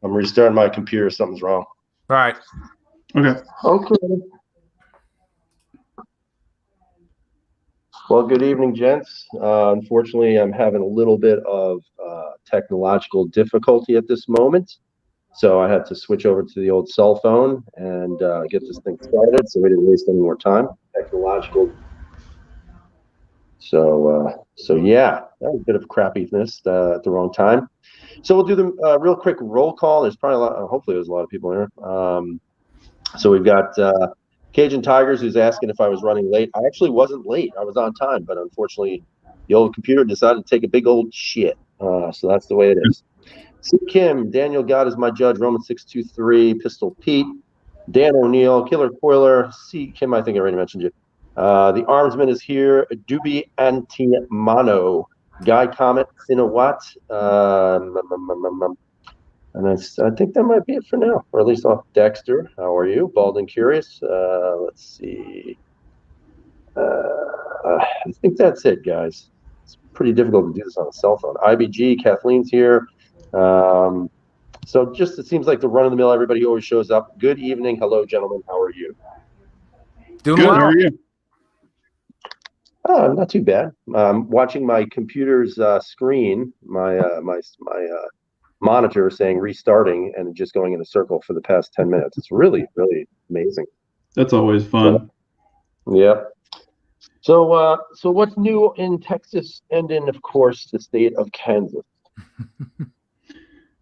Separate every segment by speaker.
Speaker 1: I'm restarting my computer. Something's wrong.
Speaker 2: All right.
Speaker 3: Okay.
Speaker 1: Well, good evening, gents. Unfortunately, I'm having a little bit of technological difficulty at this moment. So I had to switch over to the old cell phone and get this thing started so we didn't waste any more time. Technological. So yeah, that was a bit of crappiness at the wrong time. So we'll do the real quick roll call. There's probably a lot. Hopefully, there's a lot of people here. So we've got Cajun Tigers, who's asking if I was running late. I actually wasn't late. I was on time, but unfortunately, the old computer decided to take a big old shit. So that's the way it is. C. Kim, Daniel God is my judge, Roman 623, Pistol Pete, Dan O'Neill, Killer Coiler, C. Kim, I think I already mentioned you. The Armsman is here, Dubi Antimano, Guy Comet, Sinawat, and I think that might be it for now, or at least off Dexter. How are you? Bald and Curious. Let's see. I think that's it, guys. It's pretty difficult to do this on a cell phone. IBG, Kathleen's here. So just it seems like the run of the mill, everybody always shows up. Good evening. Hello, gentlemen. How are you?
Speaker 2: Doing
Speaker 3: Good.
Speaker 2: well.
Speaker 3: How are you?
Speaker 1: Not too bad. Watching my computer's screen, my monitor saying restarting and just going in a circle for the past 10 minutes. It's really, really amazing.
Speaker 3: That's always fun.
Speaker 1: Yeah. So what's new in Texas and in, of course, the state of Kansas?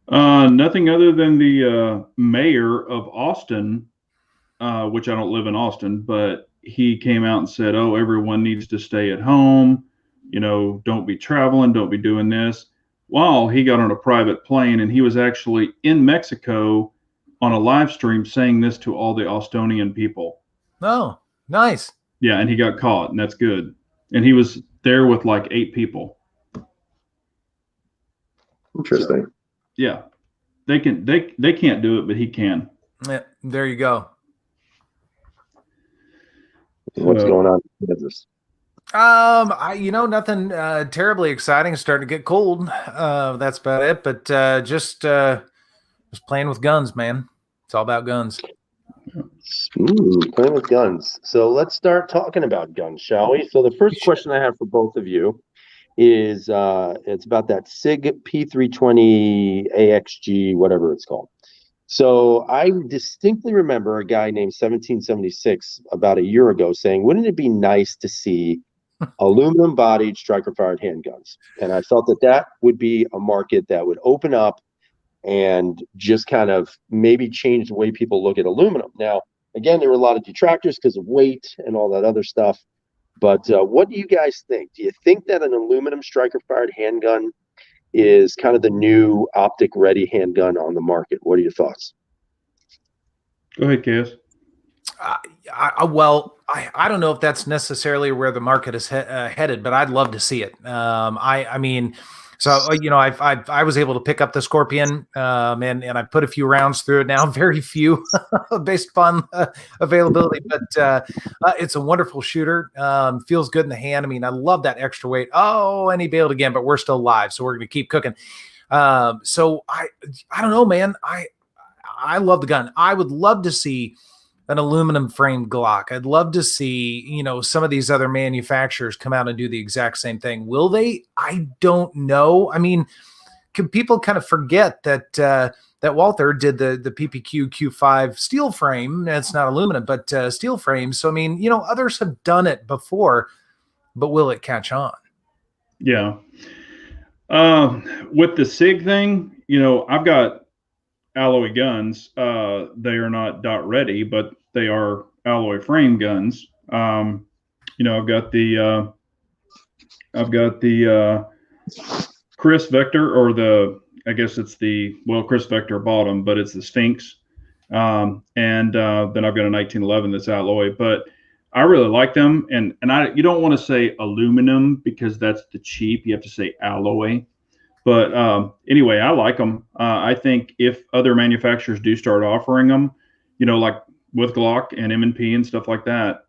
Speaker 3: Nothing other than the mayor of Austin, which I don't live in Austin, but he came out and said, "Oh, everyone needs to stay at home. Don't be traveling, don't be doing this." Well, he got on a private plane and he was actually in Mexico on a live stream saying this to all the Austonian people.
Speaker 2: Oh, nice.
Speaker 3: Yeah, and he got caught, and that's good. And he was there with like 8 people.
Speaker 1: Interesting.
Speaker 3: Yeah, they can't do it, but he can.
Speaker 2: Yeah, there you go.
Speaker 1: What's going on in Kansas?
Speaker 2: Nothing terribly exciting. It's starting to get cold. That's about it. But just playing with guns, man. It's all about guns.
Speaker 1: Playing with guns. So let's start talking about guns, shall we? So the first question I have for both of you is it's about that SIG P320 AXG, whatever it's called. So I distinctly remember a guy named 1776 about a year ago saying, wouldn't it be nice to see aluminum-bodied striker-fired handguns? And I felt that would be a market that would open up and just kind of maybe change the way people look at aluminum. Now, again, there were a lot of detractors because of weight and all that other stuff. But what do you guys think? Do you think that an aluminum striker-fired handgun is kind of the new optic-ready handgun on the market? What are your thoughts?
Speaker 3: Go ahead, Cass.
Speaker 2: I don't know if that's necessarily where the market is headed, but I'd love to see it. I mean, so I was able to pick up the Scorpion, and I put a few rounds through it now, very few based upon availability, but it's a wonderful shooter. Feels good in the hand. I mean, I love that extra weight. Oh, and he bailed again, but we're still live, so we're going to keep cooking. So I don't know, man. I love the gun. I would love to see an aluminum framed Glock. I'd love to see, some of these other manufacturers come out and do the exact same thing. Will they? I don't know. I mean, people kind of forget that Walther did the PPQ Q5 steel frame. It's not aluminum, but steel frame. So, I mean, others have done it before, but will it catch on?
Speaker 3: Yeah. With the SIG thing, I've got alloy guns. They are not dot ready, but they are alloy frame guns. I've got the Chris Vector, or I guess it's Chris Vector bottom, but it's the Sphinx. And then I've got a 1911 that's alloy, but I really like them. And you don't want to say aluminum because that's the cheap. You have to say alloy. But anyway, I like them. I think if other manufacturers do start offering them, like with Glock and M&P and stuff like that,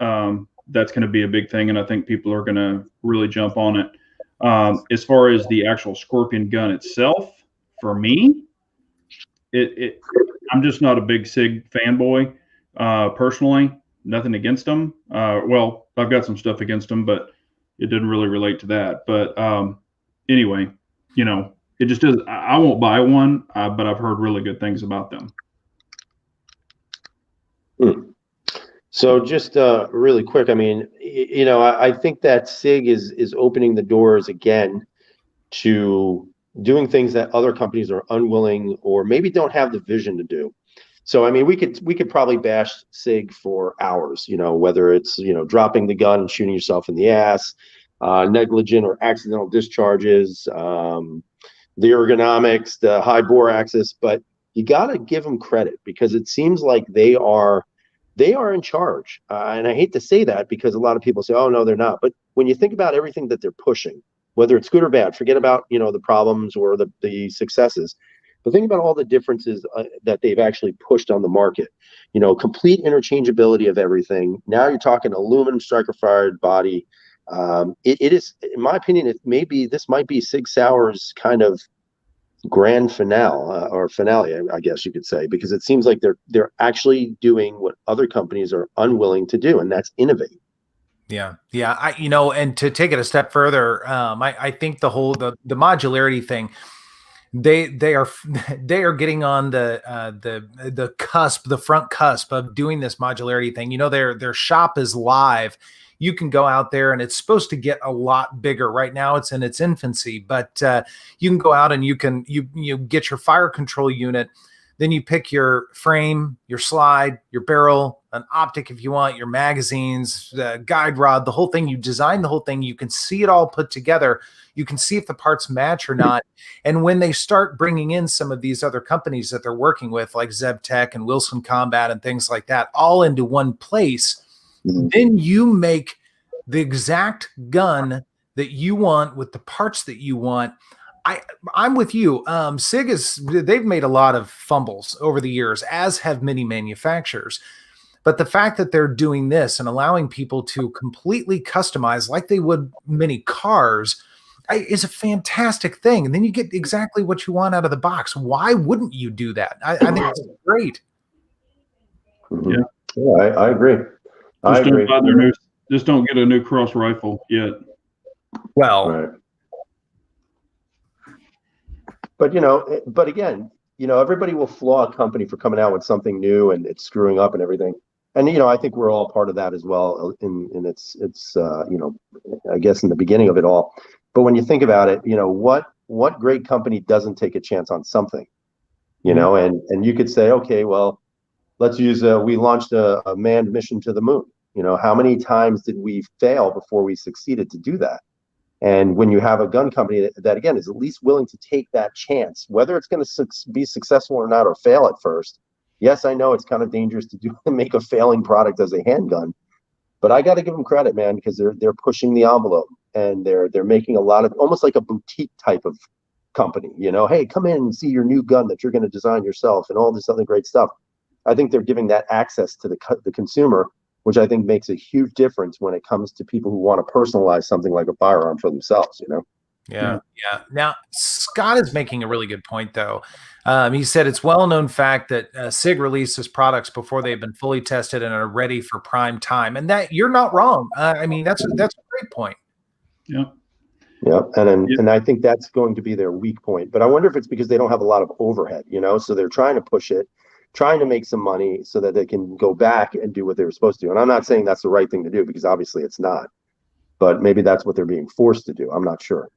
Speaker 3: that's going to be a big thing. And I think people are going to really jump on it. As far as the actual Scorpion gun itself, for me, I'm just not a big SIG fanboy, personally. Nothing against them. Well, I've got some stuff against them, but it didn't really relate to that. But anyway, it just does. I won't buy one, but I've heard really good things about them.
Speaker 1: So just really quick, I mean, I think that SIG is opening the doors again to doing things that other companies are unwilling or maybe don't have the vision to do. So I mean, we could probably bash SIG for hours, whether it's dropping the gun and shooting yourself in the ass, negligent or accidental discharges, the ergonomics, the high bore axis, but you got to give them credit because it seems like they are in charge. And I hate to say that because a lot of people say, oh, no, they're not. But when you think about everything that they're pushing, whether it's good or bad, forget about, the problems or the successes. But think about all the differences that they've actually pushed on the market. Complete interchangeability of everything. Now you're talking aluminum striker fired body. It is, in my opinion, this might be Sig Sauer's kind of grand finale or finale, I guess you could say, because it seems like they're actually doing what other companies are unwilling to do, and that's innovate.
Speaker 2: Yeah. And to take it a step further, I think the modularity thing, they are getting on the cusp, the front cusp of doing this modularity thing. Their shop is live. You can go out there and it's supposed to get a lot bigger. Right now it's in its infancy, but you can go out and you get your fire control unit. Then you pick your frame, your slide, your barrel, an optic if you want, your magazines, the guide rod, the whole thing. You design the whole thing. You can see it all put together. You can see if the parts match or not. And when they start bringing in some of these other companies that they're working with, like ZebTech and Wilson Combat and things like that, all into one place, then you make the exact gun that you want with the parts that you want. I'm with you. SIG they've made a lot of fumbles over the years, as have many manufacturers. But the fact that they're doing this and allowing people to completely customize like they would many cars is a fantastic thing. And then you get exactly what you want out of the box. Why wouldn't you do that? I think it's great.
Speaker 3: Yeah,
Speaker 1: I agree.
Speaker 3: Just don't get a new cross rifle yet.
Speaker 2: Well,
Speaker 1: right. But again, everybody will flaw a company for coming out with something new and it's screwing up and everything. And, I think we're all part of that as well in its I guess in the beginning of it all. But when you think about it, what great company doesn't take a chance on something, and you could say, okay, well, let's use, we launched a manned mission to the moon. How many times did we fail before we succeeded to do that? And when you have a gun company that again, is at least willing to take that chance, whether it's going to be successful or not, or fail at first. Yes, I know it's kind of dangerous to make a failing product as a handgun, but I got to give them credit, man, because they're pushing the envelope and they're making a lot of, almost like a boutique type of company. Hey, come in and see your new gun that you're going to design yourself and all this other great stuff. I think they're giving that access to the consumer, which I think makes a huge difference when it comes to people who want to personalize something like a firearm for themselves,
Speaker 2: Yeah. Now, Scott is making a really good point, though. He said it's well-known fact that SIG releases products before they've been fully tested and are ready for prime time, and that you're not wrong. I mean, that's a great point.
Speaker 3: Yeah.
Speaker 1: Yeah, and I think that's going to be their weak point. But I wonder if it's because they don't have a lot of overhead, so they're trying to push it, trying to make some money so that they can go back and do what they were supposed to do. And I'm not saying that's the right thing to do because obviously it's not, but maybe that's what they're being forced to do. I'm not sure.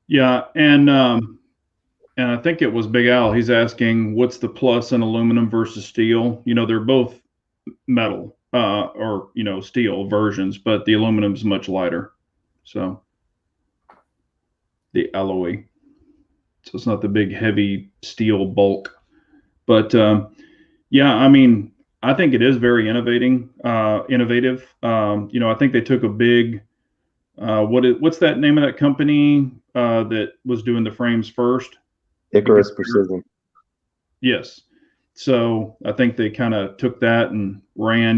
Speaker 3: Yeah. And I think it was Big Al. He's asking what's the plus in aluminum versus steel? They're both metal or steel versions, but the aluminum is much lighter. So the alloy. So it's not the big heavy steel bulk. But yeah, I mean, I think it is very innovative. I think they took a big what's that name of that company that was doing the frames first?
Speaker 1: Icarus Precision.
Speaker 3: Yes. So I think they kind of took that and ran.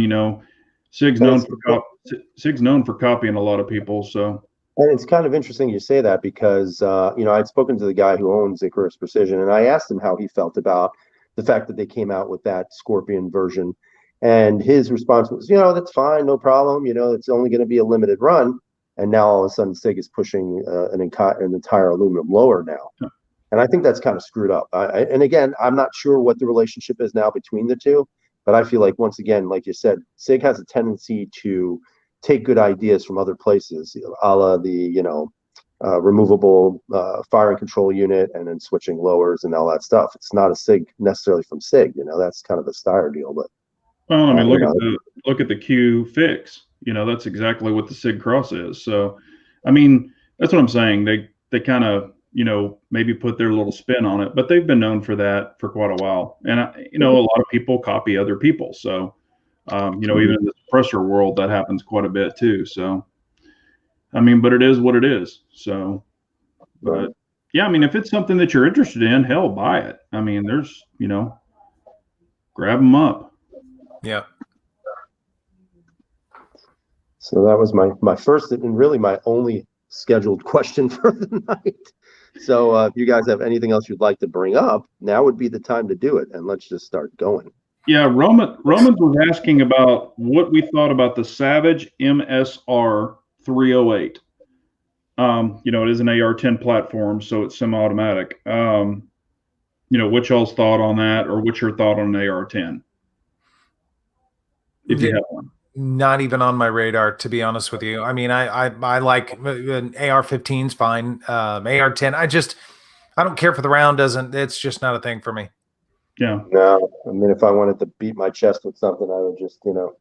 Speaker 3: SIG's known for copying a lot of people. So.
Speaker 1: And it's kind of interesting you say that because I'd spoken to the guy who owns Icarus Precision, and I asked him how he felt about the fact that they came out with that Scorpion version. And his response was, you know, that's fine, no problem. You know, it's only going to be a limited run. And now all of a sudden, SIG is pushing an entire aluminum lower now. And I think that's kind of screwed up. And again, I'm not sure what the relationship is now between the two, but I feel like, once again, like you said, SIG has a tendency to take good ideas from other places, a la the, you know, removable fire and control unit, and then switching lowers and all that stuff. It's not a SIG necessarily from SIG, you know, that's kind of a Steyr deal. But
Speaker 3: well, I mean, look at the Q fix. You know, that's exactly what the SIG Cross is. So, I mean, that's what I'm saying. They kind of, you know, maybe put their little spin on it, but they've been known for that for quite a while. And you know, a lot of people copy other people. So, you know, even in the suppressor world, that happens quite a bit too. So, I mean, but it is what it is. So, but yeah, I mean, if it's something that you're interested in, hell, buy it. I mean, there's, you know, grab them up.
Speaker 2: Yeah.
Speaker 1: So that was my first and really my only scheduled question for the night. So if you guys have anything else you'd like to bring up, now would be the time to do it, and let's just start going.
Speaker 3: Yeah, Roman was asking about what we thought about the Savage MSR 308. You know, it is an AR-10 platform, so it's semi-automatic. You know, what's y'all's thought on that, or what's your thought on an AR-10? If you have one.
Speaker 2: Not even on my radar, to be honest with you. I mean, I like an AR-15's fine. AR-10, I don't care for the round. It's just not a thing for me.
Speaker 3: Yeah.
Speaker 1: No, I mean, if I wanted to beat my chest with something, I would just, you know,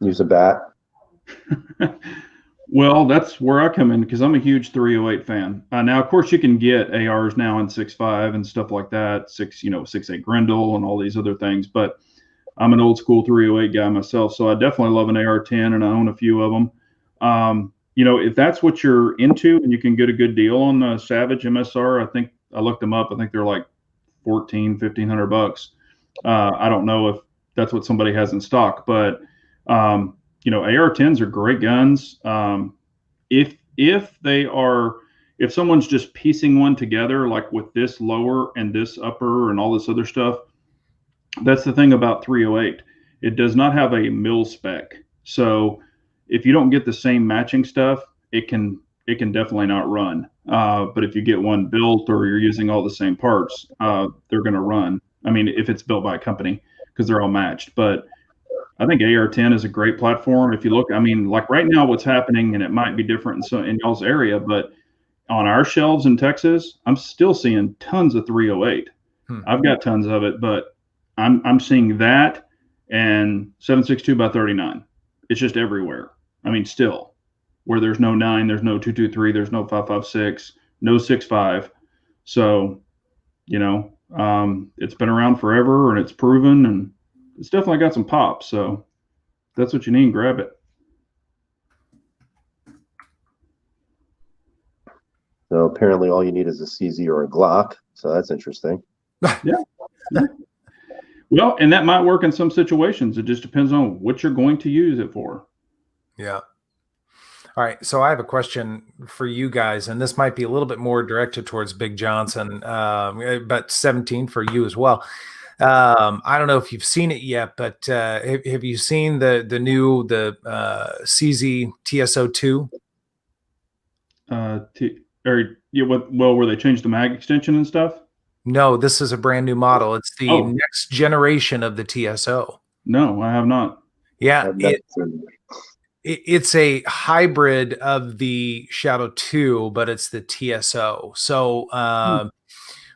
Speaker 1: use a bat.
Speaker 3: Well, that's where I come in, because I'm a huge 308 fan. Now, of course, you can get ARs now in 6.5 and stuff like that, 6.8 Grendel and all these other things, but I'm an old school 308 guy myself, so I definitely love an AR-10, and I own a few of them. You know, if that's what you're into and you can get a good deal on the Savage MSR, I think I looked them up. I think they're like $1,500. I don't know if that's what somebody has in stock, but you know, AR-10s are great guns. If someone's just piecing one together, like with this lower and this upper and all this other stuff, that's the thing about 308. It does not have a mil spec. So if you don't get the same matching stuff, it can definitely not run. But if you get one built or you're using all the same parts, they're going to run. I mean, if it's built by a company, because they're all matched. But I think AR-10 is a great platform. If you look, I mean, like right now, what's happening, and it might be different in y'all's area, but on our shelves in Texas, I'm still seeing tons of 308. I've got tons of it, but I'm seeing that and 7.62x39. It's just everywhere. I mean, still, where there's no 9, there's no 223, there's no 5.56, no 6.5. So, you know, it's been around forever and it's proven, and it's definitely got some pop. So if that's what you need, grab it.
Speaker 1: So apparently all you need is a CZ or a Glock. So that's interesting.
Speaker 3: Yeah. Well, and that might work in some situations. It just depends on what you're going to use it for.
Speaker 2: Yeah. All right. So I have a question for you guys, and this might be a little bit more directed towards Big Johnson, but 17 for you as well. I don't know if you've seen it yet, but have you seen the new CZ TSO2?
Speaker 3: Where they changed the mag extension and stuff?
Speaker 2: No, this is a brand new model. It's the next generation of the TSO.
Speaker 3: No, I have not.
Speaker 2: Yeah, it's a hybrid of the Shadow 2, but it's the TSO. So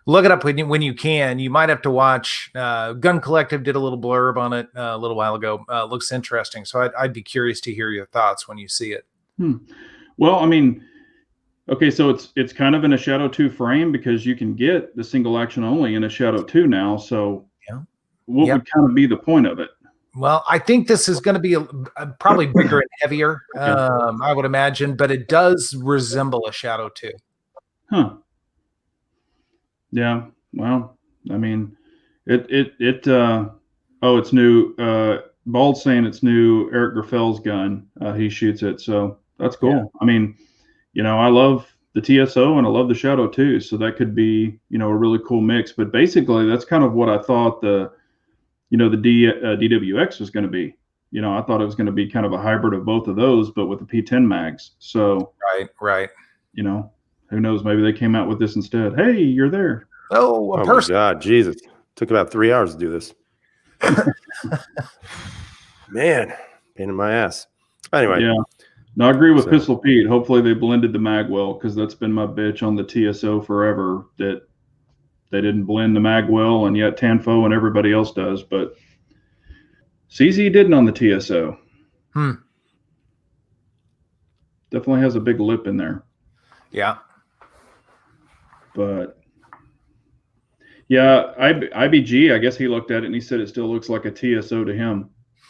Speaker 2: look it up when you can. You might have to watch. Gun Collective did a little blurb on it a little while ago. Looks interesting. So I'd be curious to hear your thoughts when you see it.
Speaker 3: Well, I mean, okay, so it's kind of in a Shadow 2 frame, because you can get the single action only in a Shadow 2 now. So what would kind of be the point of it?
Speaker 2: Well, I think this is going to be probably bigger and heavier, I would imagine, but it does resemble a Shadow 2.
Speaker 3: Huh. Yeah. Well, I mean, it's new. Bald's saying it's new. Eric Graffel's gun. He shoots it. So that's cool. Yeah. I mean, you know, I love the TSO and I love the Shadow too. So that could be, a really cool mix. But basically, that's kind of what I thought the DWX was going to be. I thought it was going to be kind of a hybrid of both of those, but with the P10 mags. So
Speaker 2: Right.
Speaker 3: Who knows? Maybe they came out with this instead. Hey, you're there.
Speaker 2: Oh,
Speaker 1: Oh my God, Jesus! Took about 3 hours to do this. Man, pain in my ass. Anyway,
Speaker 3: Yeah. No, I agree with Pistol Pete. Hopefully they blended the mag well, because that's been my bitch on the TSO forever, that they didn't blend the mag well, and yet Tanfo and everybody else does. But CZ didn't on the TSO. Definitely has a big lip in there.
Speaker 2: Yeah.
Speaker 3: But yeah, IBG, I guess he looked at it and he said it still looks like a TSO to him.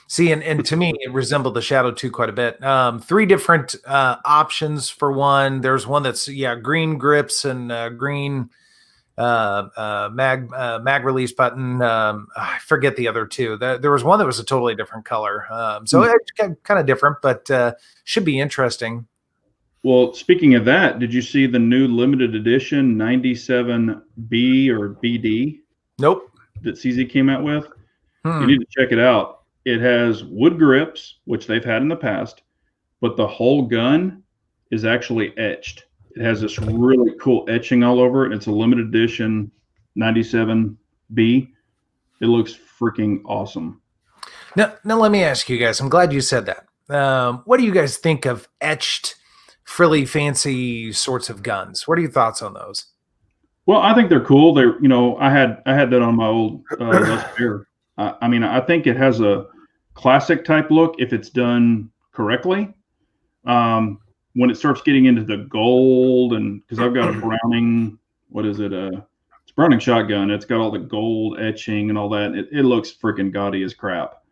Speaker 2: See, and to me, it resembled the Shadow 2 quite a bit. 3 different options for one. There's one that's green grips and green mag release button. I forget the other two. There was one that was a totally different color. So it's kind of different, but should be interesting.
Speaker 3: Well, speaking of that, did you see the new limited edition 97B or BD?
Speaker 2: Nope.
Speaker 3: That CZ came out with? You need to check it out. It has wood grips, which they've had in the past, but the whole gun is actually etched. It has this really cool etching all over it. It's a limited edition 97B. It looks freaking awesome.
Speaker 2: Now let me ask you guys. I'm glad you said that. What do you guys think of etched, frilly, fancy sorts of guns? What are your thoughts on those?
Speaker 3: Well, I think they're cool. They're, I had that on my old Les Bear. I think it has a classic type look if it's done correctly. When it starts getting into the gold, and because I've got a Browning, what is it? It's Browning shotgun. It's got all the gold etching and all that. It looks freaking gaudy as crap.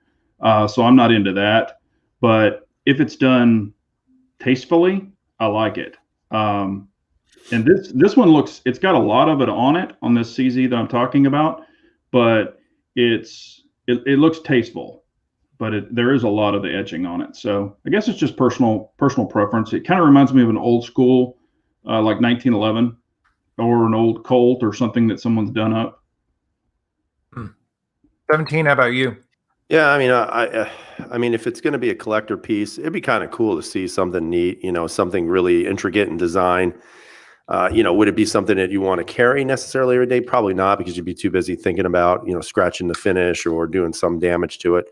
Speaker 3: So I'm not into that. But if it's done tastefully, I like it. And this one looks, it's got a lot of it on it on this CZ that I'm talking about, but it looks tasteful. But there is a lot of the etching on it. So I guess it's just personal preference. It kind of reminds me of an old school, like 1911, or an old Colt or something that someone's done up.
Speaker 2: 17, how about you?
Speaker 1: Yeah, I mean, if it's going to be a collector piece, it'd be kind of cool to see something neat, something really intricate in design. Would it be something that you want to carry necessarily every day? Probably not, because you'd be too busy thinking about, scratching the finish or doing some damage to it.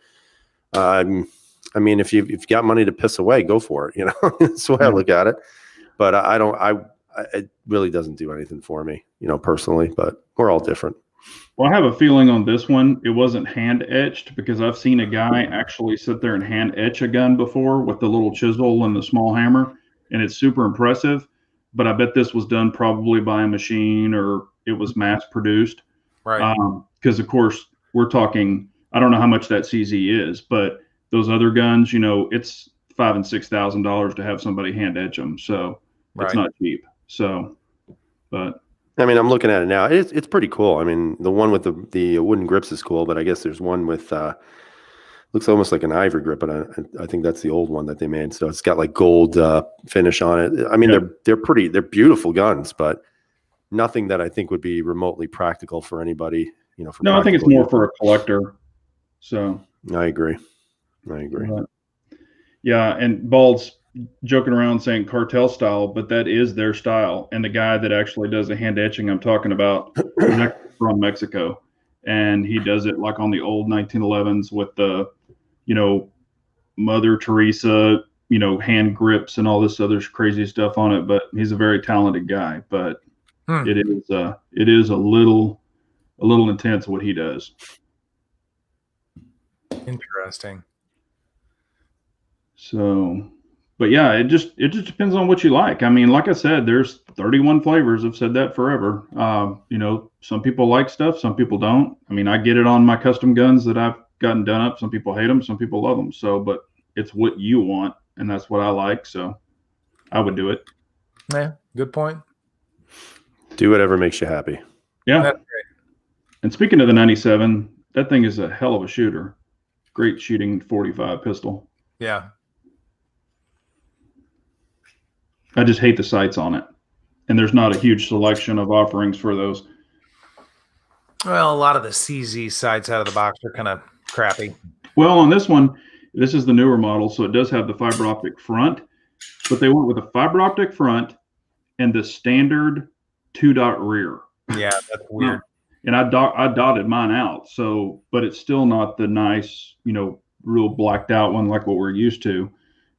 Speaker 1: If you've got money to piss away, go for it. That's the way I look at it. But it really doesn't do anything for me, personally, but we're all different.
Speaker 3: Well, I have a feeling on this one, it wasn't hand etched, because I've seen a guy actually sit there and hand etch a gun before with the little chisel and the small hammer, and it's super impressive. But I bet this was done probably by a machine, or it was mass produced.
Speaker 2: Right.
Speaker 3: Because of course we're talking, I don't know how much that CZ is, but those other guns, it's $5,000 and $6,000 to have somebody hand etch them. So it's not cheap. So, but
Speaker 1: I'm looking at it now. It's pretty cool. The one with the wooden grips is cool, but I guess there's one with looks almost like an ivory grip, but I think that's the old one that they made. So it's got like gold finish on it. They're beautiful guns, but nothing that I think would be remotely practical for anybody.
Speaker 3: I think it's more for a collector. So
Speaker 1: I agree.
Speaker 3: Yeah, and Bald's joking around saying cartel style, but that is their style. And the guy that actually does the hand etching I'm talking about is actually from Mexico, and he does it like on the old 1911s with the, Mother Teresa, hand grips and all this other crazy stuff on it. But he's a very talented guy. But it is a little intense what he does.
Speaker 2: Interesting.
Speaker 3: So, but yeah, it just depends on what you like. Like I said, there's 31 flavors. I've said that forever. Some people like stuff, some people don't. I get it on my custom guns that I've gotten done up. Some people hate them, some people love them. So, but it's what you want, and that's what I like. So I would do it.
Speaker 2: Yeah, good point.
Speaker 1: Do whatever makes you happy.
Speaker 3: Yeah.
Speaker 2: That's great.
Speaker 3: And speaking of the 97, that thing is a hell of a shooter. Great shooting 45 pistol.
Speaker 2: Yeah.
Speaker 3: I just hate the sights on it. and there's not a huge selection of offerings for those.
Speaker 2: Well, a lot of the CZ sides out of the box are kind of crappy.
Speaker 3: Well, on this one, this is the newer model, so it does have the fiber optic front, but they went with a fiber optic front and the standard 2-dot rear.
Speaker 2: Yeah, that's weird.
Speaker 3: And I dotted mine out, so, but it's still not the nice, real blacked out one like what we're used to.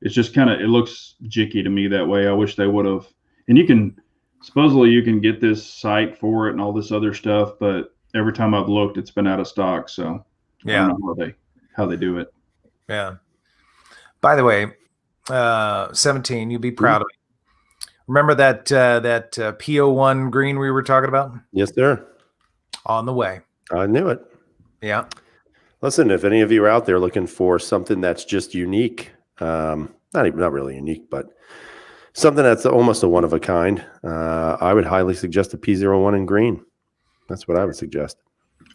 Speaker 3: It's just it looks jicky to me that way. I wish they would have. And supposedly you can get this sight for it and all this other stuff, but every time I've looked, it's been out of stock. So
Speaker 2: yeah,
Speaker 3: I don't know how they do it.
Speaker 2: Yeah. By the way, 17, you'd be proud of me. Remember that PO1 green we were talking about?
Speaker 4: Yes, sir.
Speaker 2: On the way.
Speaker 4: I knew it.
Speaker 2: Yeah.
Speaker 4: Listen, if any of you are out there looking for something that's just unique, not really unique, but something that's almost a one of a kind, I would highly suggest a P01 in green. That's what I would suggest.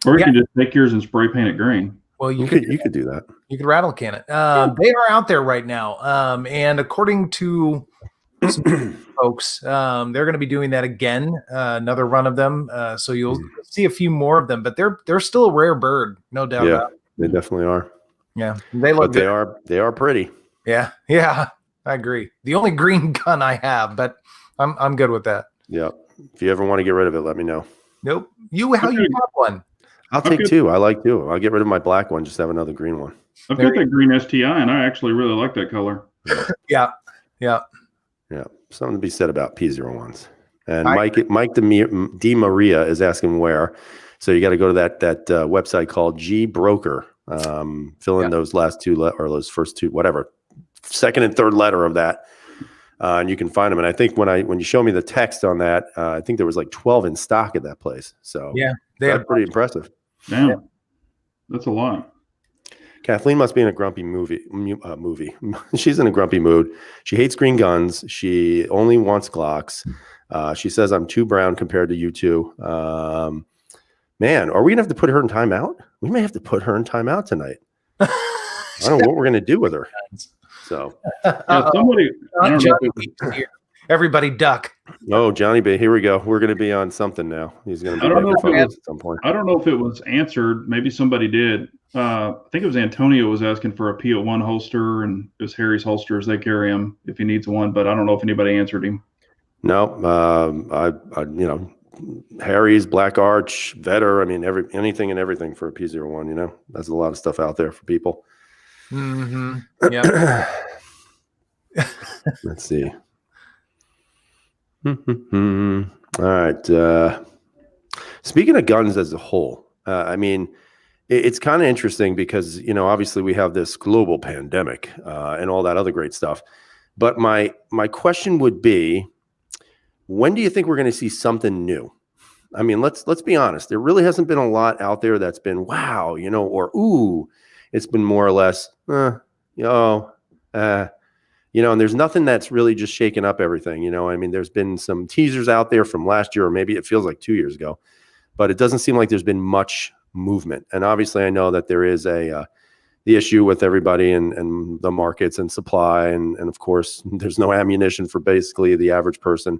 Speaker 3: Or you can just take yours and spray paint it green.
Speaker 2: Well,
Speaker 4: you could do that.
Speaker 2: You could rattle can it. They are out there right now, and according to some folks, they're going to be doing that again, another run of them. So you'll see a few more of them, but they're still a rare bird, no doubt.
Speaker 4: Yeah, they definitely are.
Speaker 2: Yeah, they look.
Speaker 4: But they are pretty.
Speaker 2: Yeah, I agree. The only green gun I have, but I'm good with that.
Speaker 4: Yeah. If you ever want to get rid of it, let me know.
Speaker 2: Nope. You have one?
Speaker 4: I'll take two. I like two. I'll get rid of my black one. Just have another green one.
Speaker 3: I've got that green STI, and I actually really like that color.
Speaker 2: Yeah.
Speaker 4: Something to be said about P01s. And Mike D. Maria is asking where. So you got to go to that website called G Broker. Fill in those last two or those first two, whatever, second and third letter of that, and you can find them. And I think when you show me the text on that, I think there was like 12 in stock at that place. So
Speaker 2: yeah,
Speaker 4: that's pretty impressive.
Speaker 3: Yeah, that's a lot.
Speaker 4: Kathleen must be in a grumpy movie. She's in a grumpy mood. She hates green guns. She only wants Glocks. She says I'm too brown compared to you two. Man, are we gonna have to put her in timeout? We may have to put her in timeout tonight. I don't know what we're gonna do with her. So
Speaker 3: somebody, I don't know.
Speaker 2: Everybody duck.
Speaker 4: Oh, Johnny B, here we go. We're going to be on something now. He's going to be at some point.
Speaker 3: I don't know if it was answered. Maybe somebody did. I think it was Antonio was asking for a P01 holster, and it was Harry's holsters. They carry him if he needs one, but I don't know if anybody answered him.
Speaker 4: No, Harry's, Black Arch, Vetter. I mean, anything and everything for a P01. There's a lot of stuff out there for people.
Speaker 2: Mm-hmm. Yeah.
Speaker 4: Let's see. All right. Speaking of guns as a whole, it's kind of interesting because, obviously we have this global pandemic and all that other great stuff. But my question would be, when do you think we're going to see something new? I mean, let's be honest. There really hasn't been a lot out there that's been wow, or ooh. It's been more or less, and there's nothing that's really just shaken up everything. There's been some teasers out there from last year, or maybe it feels like 2 years ago, but it doesn't seem like there's been much movement. And obviously I know that there is the issue with everybody and the markets and supply. And of course there's no ammunition for basically the average person.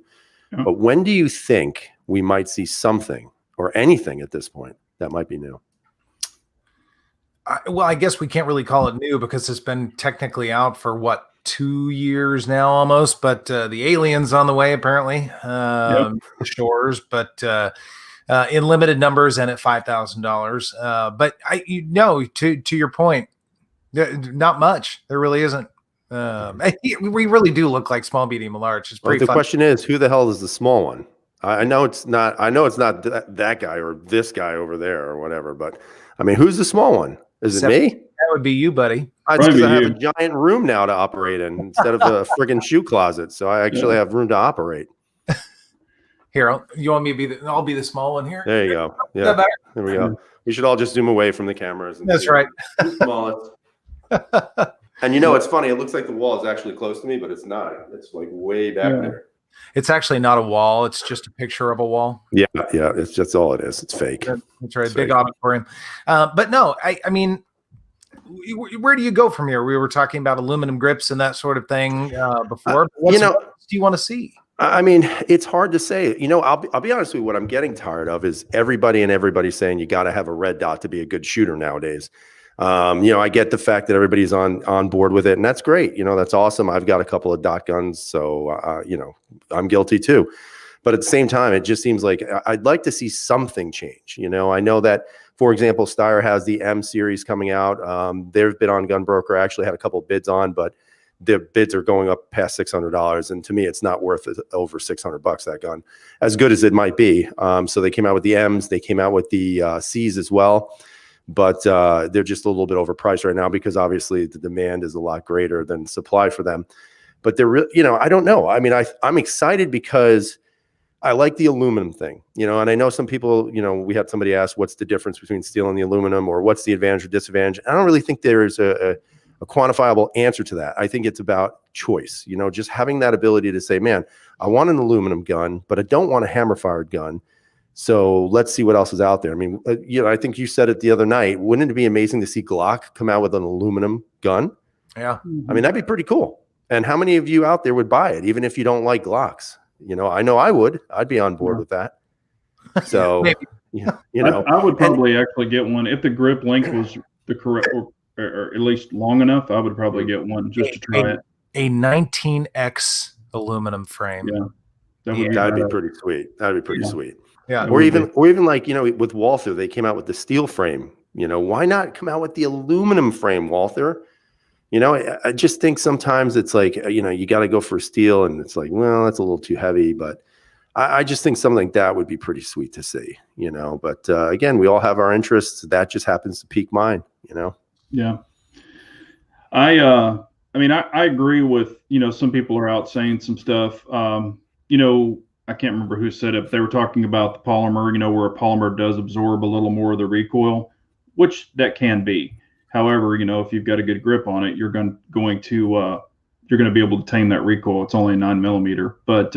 Speaker 4: Yeah. But when do you think we might see something or anything at this point that might be new?
Speaker 2: Well, I guess we can't really call it new because it's been technically out for 2 years now almost, but the alien's on the way apparently, the shores, but in limited numbers and at $5,000. But to your point, not much. There really isn't. We really do look like small, medium, and large. It's pretty.
Speaker 4: The question is, who the hell is the small one? I know it's not that guy or this guy over there or whatever, but who's the small one? Is it me?
Speaker 2: That would be you, buddy.
Speaker 4: It's because I have a giant room now to operate in instead of a friggin' shoe closet. So I actually have room to operate.
Speaker 2: Here, you want me to be I'll be the small one here.
Speaker 4: There you go. Yeah, there we go. We should all just zoom away from the cameras.
Speaker 2: That's right.
Speaker 4: Smallest. And it's funny. It looks like the wall is actually close to me, but it's not. It's like way back there.
Speaker 2: It's actually not a wall. It's just a picture of a wall.
Speaker 4: Yeah. It's just all it is. It's fake.
Speaker 2: That's right. Big auditorium. But no, I mean, where do you go from here? We were talking about aluminum grips and that sort of thing before. What else do you want to see?
Speaker 4: I mean, it's hard to say. I'll be honest with you. What I'm getting tired of is everybody saying you got to have a red dot to be a good shooter nowadays. I get the fact that everybody's on board with it, and that's great. That's awesome. I've got a couple of dot guns, so I'm guilty too. But at the same time, it just seems like I'd like to see something change. I know that, for example, Steyr has the M series coming out. They've been on Gunbroker. I actually had a couple of bids on, but the bids are going up past $600, and to me, it's not worth it over $600. That gun, as good as it might be. So they came out with the M's. They came out with the C's as well, but they're just a little bit overpriced right now because obviously the demand is a lot greater than supply for them. But they're I don't know. I mean, I'm excited because I like the aluminum thing, and I know some people, we had somebody ask what's the difference between steel and the aluminum, or what's the advantage or disadvantage. I don't really think there is a quantifiable answer to that. I think it's about choice, just having that ability to say, man, I want an aluminum gun, but I don't want a hammer fired gun. So let's see what else is out there. I mean, I think you said it the other night. Wouldn't it be amazing to see Glock come out with an aluminum gun?
Speaker 2: Yeah.
Speaker 4: I mean, that'd be pretty cool. And how many of you out there would buy it, even if you don't like Glocks? I know I would. I'd be on board with that. So,
Speaker 3: I would probably actually get one if the grip length was the correct, or at least long enough. I would probably get one just to try it.
Speaker 2: A 19X aluminum frame.
Speaker 3: Yeah,
Speaker 4: that'd be pretty sweet. That'd be pretty sweat.
Speaker 2: Yeah.
Speaker 4: Or even like, with Walther, they came out with the steel frame. Why not come out with the aluminum frame, Walther? I just think sometimes it's like, you got to go for steel, and it's like, well, that's a little too heavy. But I just think something like that would be pretty sweet to see, But again, we all have our interests. That just happens to pique mine,
Speaker 3: Yeah. I agree with, some people are out saying some stuff. I can't remember who said it, but they were talking about the polymer, where a polymer does absorb a little more of the recoil, which that can be. However, if you've got a good grip on it, you're going to be able to tame that recoil. It's only 9mm. But,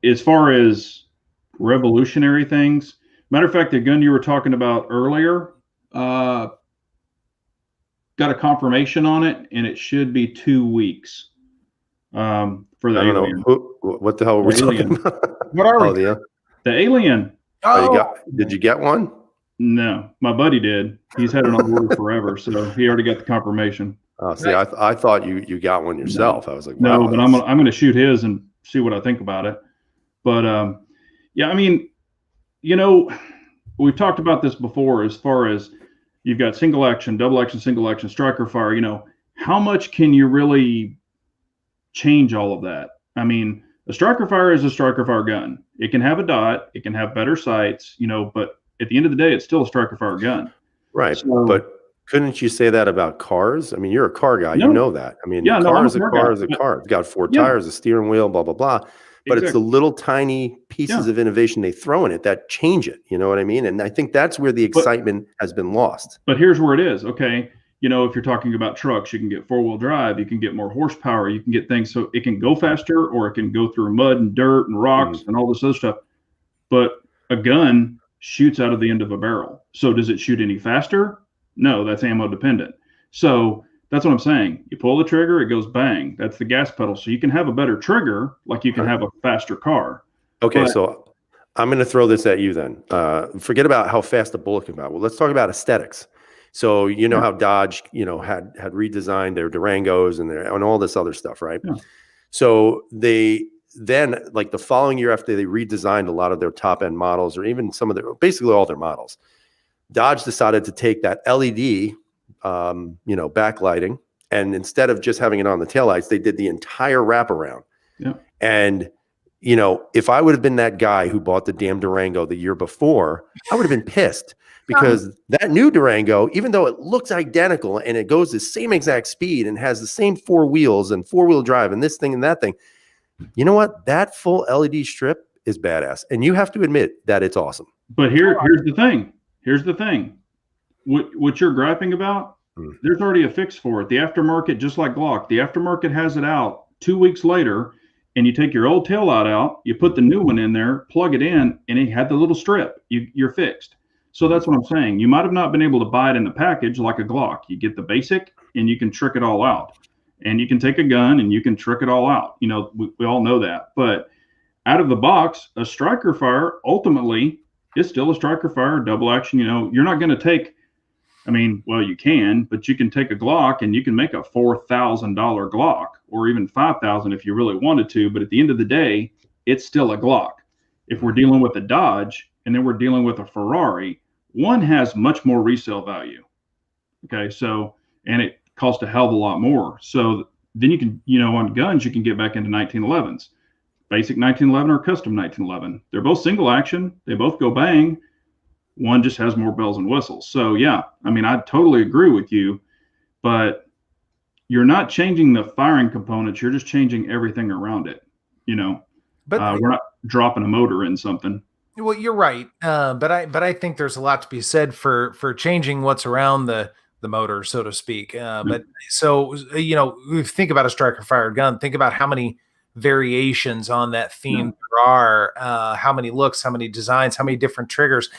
Speaker 3: as far as revolutionary things, matter of fact, the gun you were talking about earlier, got a confirmation on it, and it should be 2 weeks for the Alien.
Speaker 4: What the hell are we talking about?
Speaker 2: What are we?
Speaker 3: The Alien.
Speaker 4: Did you get one?
Speaker 3: No, my buddy did. He's had it on order forever, so he already got the confirmation.
Speaker 4: Oh, see, I thought you got one yourself. I was like,
Speaker 3: wow,
Speaker 4: no,
Speaker 3: but I'm gonna shoot his and see what I think about it. But yeah, I mean, we've talked about this before. As far as you've got single action, double action, single action, striker fire. How much can you really change all of that? I mean, a striker fire is a striker fire gun. It can have a dot. It can have better sights. But at the end of the day, it's still a striker fire gun.
Speaker 4: Right.
Speaker 3: So,
Speaker 4: but couldn't you say that about cars? I mean, you're a car guy.
Speaker 3: No.
Speaker 4: You know that. I mean,
Speaker 3: Yeah,
Speaker 4: a car
Speaker 3: no,
Speaker 4: is a car is a car. It's got four tires, a steering wheel, blah, blah, blah. But it's the little tiny pieces of innovation they throw in it that change it. You know what I mean? And I think that's where the excitement has been lost.
Speaker 3: But here's where it is. Okay. If you're talking about trucks, you can get 4-wheel drive, you can get more horsepower, you can get things so it can go faster, or it can go through mud and dirt and rocks and all this other stuff. But a gun shoots out of the end of a barrel. So does it shoot any faster? No, that's ammo dependent. So that's what I'm saying. You pull the trigger, it goes bang. That's the gas pedal. So you can have a better trigger, like you can have a faster car.
Speaker 4: Okay, so I'm going to throw this at you then. Forget about how fast the bullet can go. Well, let's talk about aesthetics. So how Dodge, had redesigned their Durangos and all this other stuff, right? Yeah. So they then, like the following year after they redesigned a lot of their top end models, or even some of basically all their models, Dodge decided to take that LED, backlighting, and instead of just having it on the taillights, they did the entire wraparound.
Speaker 3: Yeah.
Speaker 4: And if I would have been that guy who bought the damn Durango the year before, I would have been pissed. Because that new Durango, even though it looks identical and it goes the same exact speed and has the same 4 wheels and 4-wheel drive and this thing and that thing, you know what? That full LED strip is badass. And you have to admit that it's awesome.
Speaker 3: But here's the thing. Here's the thing. What you're griping about, there's already a fix for it. The aftermarket, just like Glock, the aftermarket has it out 2 weeks later, and you take your old taillight out, you put the new one in there, plug it in, and it had the little strip. You're fixed. So that's what I'm saying. You might have not been able to buy it in the package like a Glock. You get the basic and you can trick it all out. and you can take a gun and you can trick it all out. We all know that. But out of the box, a striker fire ultimately is still a striker fire, double action. You're not going to take, well, you can, but you can take a Glock and you can make a $4,000 Glock, or even $5,000 if you really wanted to. But at the end of the day, it's still a Glock. If we're dealing with a Dodge and then we're dealing with a Ferrari, one has much more resale value. Okay, so, and it costs a hell of a lot more. So then you can, on guns, you can get back into 1911s, basic 1911 or custom 1911. They're both single action. They both go bang. One just has more bells and whistles. So yeah, I totally agree with you, but you're not changing the firing components. You're just changing everything around it. But we're not dropping a motor in something.
Speaker 2: Well, you're right. But I think there's a lot to be said for changing what's around the motor, so to speak. But so, think about a striker fired gun, think about how many variations on that theme there are, how many looks, how many designs, how many different triggers,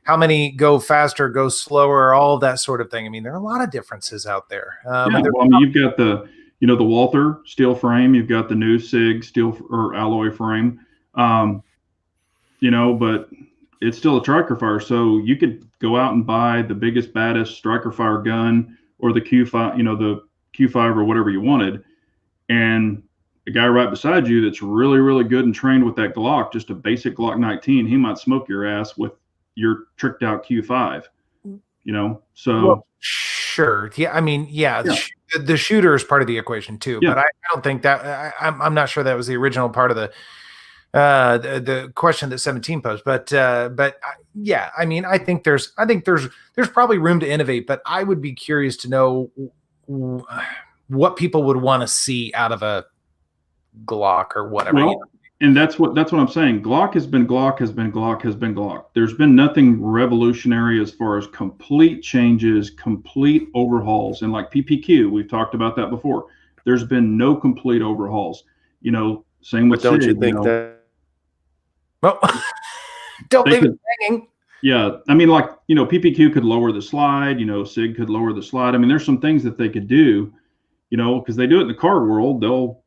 Speaker 2: how many go faster, go slower, all of that sort of thing. There are a lot of differences out there.
Speaker 3: You've got the Walther steel frame, you've got the new SIG steel or alloy frame, but it's still a striker fire. So you could go out and buy the biggest, baddest striker fire gun, or the Q5, the Q5 or whatever you wanted. And the guy right beside you that's really, really good and trained with that Glock, just a basic Glock 19, he might smoke your ass with your tricked out Q5, so. Well,
Speaker 2: sure. Yeah. The shooter is part of the equation too, but I don't think that I'm not sure that was the original part of the question that 17 posed, but yeah, I think there's probably room to innovate, but I would be curious to know what people would want to see out of a Glock or whatever.
Speaker 3: Well, and that's what I'm saying. Glock has been Glock. There's been nothing revolutionary as far as complete changes, complete overhauls. And like PPQ, we've talked about that before. There's been no complete overhauls. Same with. But
Speaker 4: don't you think that?
Speaker 2: Well, don't leave it hanging.
Speaker 3: Yeah, PPQ could lower the slide. SIG could lower the slide. There's some things that they could do. Because they do it in the car world. They'll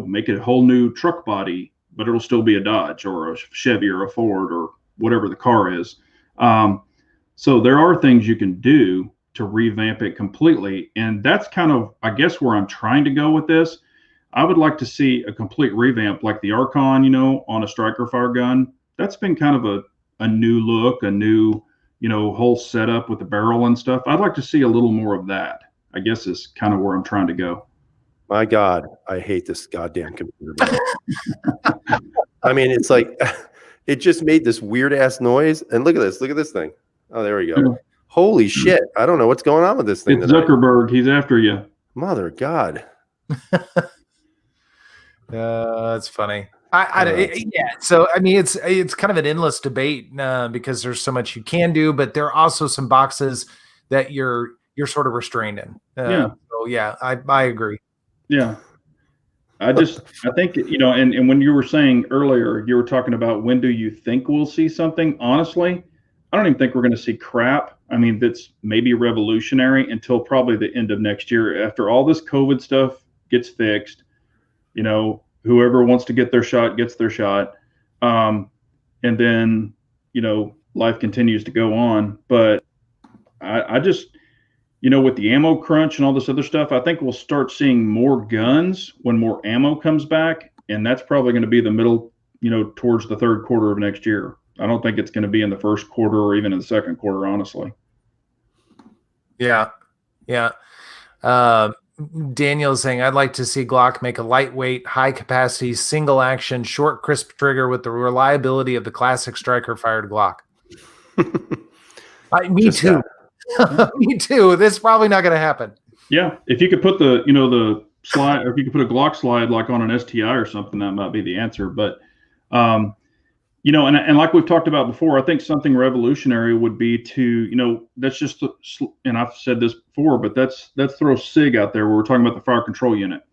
Speaker 3: make it a whole new truck body, but it'll still be a Dodge or a Chevy or a Ford or whatever the car is. So there are things you can do to revamp it completely. And that's kind of, I guess, where I'm trying to go with this. I would like to see a complete revamp like the Archon, on a striker fire gun. That's been kind of a new look, a new, whole setup with the barrel and stuff. I'd like to see a little more of that, I guess, is kind of where I'm trying to go.
Speaker 4: My God, I hate this goddamn computer. It's like it just made this weird ass noise. And look at this thing. Oh, there we go. Yeah. Holy shit. I don't know what's going on with this thing.
Speaker 3: It's Zuckerberg. He's after you.
Speaker 4: Mother God.
Speaker 2: That's funny. So it's kind of an endless debate because there's so much you can do, but there are also some boxes that you're sort of restrained in. So yeah, I agree.
Speaker 3: Yeah. I think, and when you were saying earlier, you were talking about when do you think we'll see something? Honestly, I don't even think we're going to see crap. That's maybe revolutionary until probably the end of next year. After all this COVID stuff gets fixed, whoever wants to get their shot gets their shot. And then, life continues to go on. But I just, with the ammo crunch and all this other stuff, I think we'll start seeing more guns when more ammo comes back. And that's probably going to be the middle, towards the third quarter of next year. I don't think it's going to be in the first quarter or even in the second quarter, honestly.
Speaker 2: Yeah. Yeah. Daniel's saying, I'd like to see Glock make a lightweight, high capacity, single action, short, crisp trigger with the reliability of the classic striker fired Glock. Me too. Me too. This is probably not going to happen.
Speaker 3: Yeah. If you could put the slide, or if you could put a Glock slide like on an STI or something, that might be the answer. But, and like we've talked about before, I think something revolutionary would be to, that's just, and I've said this before, but let's throw SIG out there where we're talking about the fire control unit.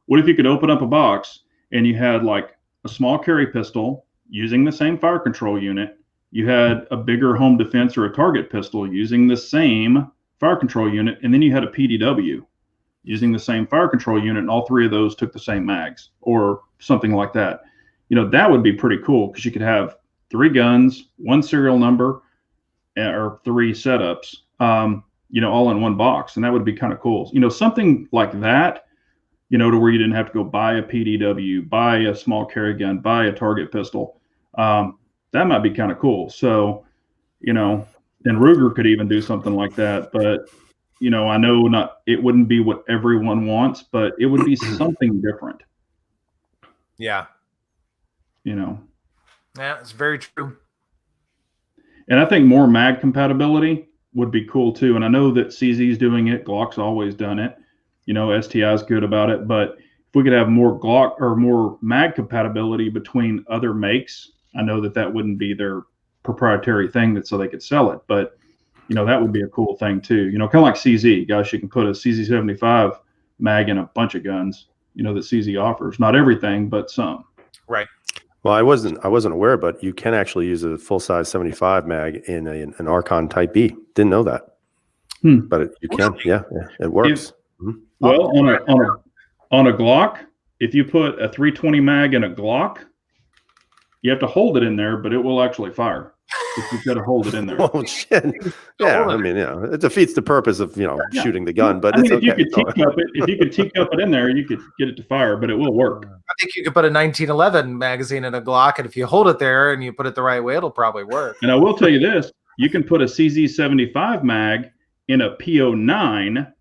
Speaker 3: What if you could open up a box and you had like a small carry pistol using the same fire control unit? You had a bigger home defense or a target pistol using the same fire control unit, and then you had a PDW. using the same fire control unit, and all 3 of those took the same mags or something like that. That would be pretty cool because you could have 3 guns, 1 serial number, or 3 setups, all in one box, and that would be kind of cool. Something like that, to where you didn't have to go buy a PDW, buy a small carry gun, buy a target pistol. That might be kind of cool. So, and Ruger could even do something like that, but I know it wouldn't be what everyone wants, but it would be something different.
Speaker 2: Yeah. Yeah, it's very true.
Speaker 3: And I think more mag compatibility would be cool too. And I know that CZ's doing it. Glock's always done it. STI's good about it. But if we could have more Glock or more mag compatibility between other makes, I know that wouldn't be their proprietary thing so they could sell it. But, that would be a cool thing too. Kind of like CZ. Gosh, you can put a CZ75 mag in a bunch of guns, that CZ offers. Not everything, but some.
Speaker 2: Right.
Speaker 4: Well, I wasn't aware, but you can actually use a full-size 75 mag in an Archon Type B. Didn't know that. But you can. Yeah, it works.
Speaker 3: Well, on a Glock, if you put a 320 mag in a Glock, you have to hold it in there, but it will actually fire. You've got to hold it in there.
Speaker 4: Oh shit! Yeah, I mean, it defeats the purpose of shooting the gun. But it's okay.
Speaker 3: If you could teacup it in there, you could get it to fire, but it will work.
Speaker 2: I think you could put a 1911 magazine in a Glock, and if you hold it there and you put it the right way, it'll probably work.
Speaker 3: And I will tell you this: you can put a CZ75 mag in a PO9,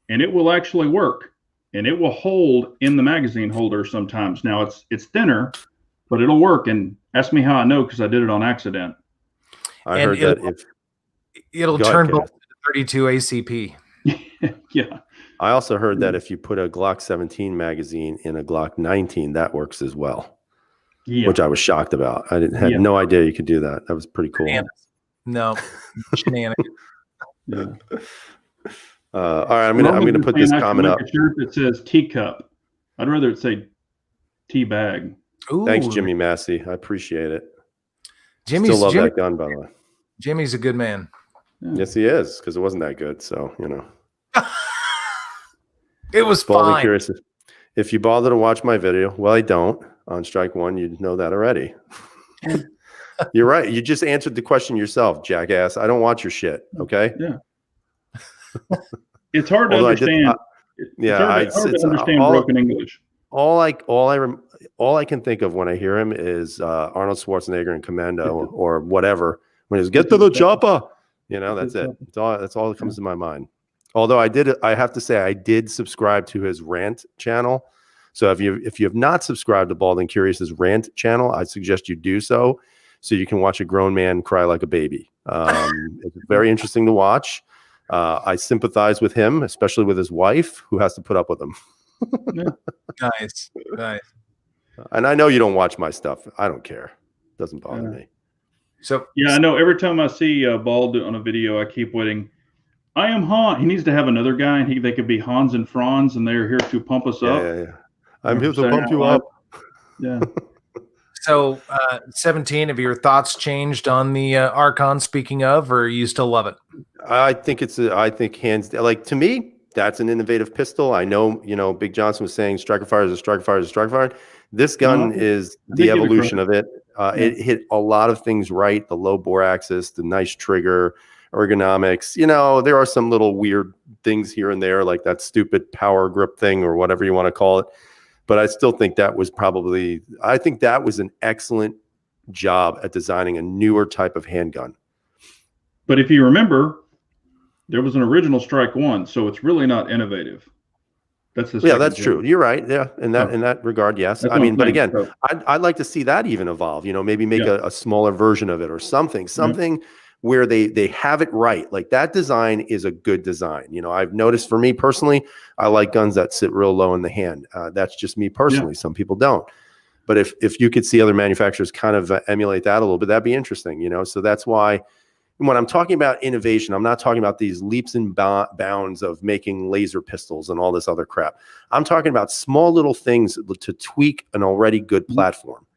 Speaker 3: and it will actually work, and it will hold in the magazine holder sometimes. Now it's thinner, but it'll work. And ask me how I know, because I did it on accident.
Speaker 4: I heard that
Speaker 2: it'll turn both to 32 ACP.
Speaker 3: Yeah.
Speaker 4: I also heard that if you put a Glock 17 magazine in a Glock 19, that works as well. Yeah. Which I was shocked about. I had no idea you could do that. That was pretty cool.
Speaker 2: No, shenanigans.
Speaker 3: Yeah.
Speaker 4: All right, I'm gonna put this comment up.
Speaker 3: A shirt that says teacup. I'd rather it say tea bag.
Speaker 4: Thanks, Jimmy Massey. I appreciate it.
Speaker 2: Still
Speaker 4: love that gun, by the way.
Speaker 2: Jimmy's a good man.
Speaker 3: Yeah.
Speaker 4: Yes, he is, because it wasn't that good. So
Speaker 2: it was fine.
Speaker 4: Curious if you bother to watch my video. Well, I don't. On Strike One, you know that already. You're right. You just answered the question yourself, jackass. I don't watch your shit. Okay.
Speaker 3: Yeah. It's hard to understand. It's hard to understand broken English.
Speaker 4: All I can think of when I hear him is Arnold Schwarzenegger in Commando or whatever. When he's get to the chopper, that's it. That's all that comes to my mind. Although I have to say I did subscribe to his rant channel. So if you have not subscribed to Bald and Curious's rant channel, I suggest you do so you can watch a grown man cry like a baby. It's very interesting to watch. I sympathize with him, especially with his wife, who has to put up with him.
Speaker 2: Nice.
Speaker 4: And I know you don't watch my stuff. I don't care. Doesn't bother me.
Speaker 3: So yeah, I know. Every time I see Bald on a video, I keep waiting. I am Han. He needs to have another guy, and they could be Hans and Franz, and they're here to pump us up.
Speaker 4: Yeah. I'm here to pump you up.
Speaker 3: Yeah.
Speaker 2: So 17. Have your thoughts changed on the Archon? Speaking of, or you still love it? I
Speaker 4: think hands like to me. That's an innovative pistol. I know, Big Johnson was saying striker fire is a striker fire is a striker fire. This gun is the evolution of it. It hit a lot of things right. The low bore axis, the nice trigger, ergonomics. There are some little weird things here and there, like that stupid power grip thing or whatever you want to call it. But I still think that was an excellent job at designing a newer type of handgun.
Speaker 3: But if you remember, there was an original Strike One, so it's really not innovative. That's
Speaker 4: true. You're right. Yeah, in that regard, yes. I mean, but again, I'd like to see that even evolve. Maybe make a smaller version of it or something where they have it right. Like that design is a good design. I've noticed for me personally, I like guns that sit real low in the hand. That's just me personally. Some people don't. But if you could see other manufacturers kind of emulate that a little bit, that'd be interesting. So that's why. When I'm talking about innovation, I'm not talking about these leaps and bounds of making laser pistols and all this other crap. I'm talking about small little things to tweak an already good platform.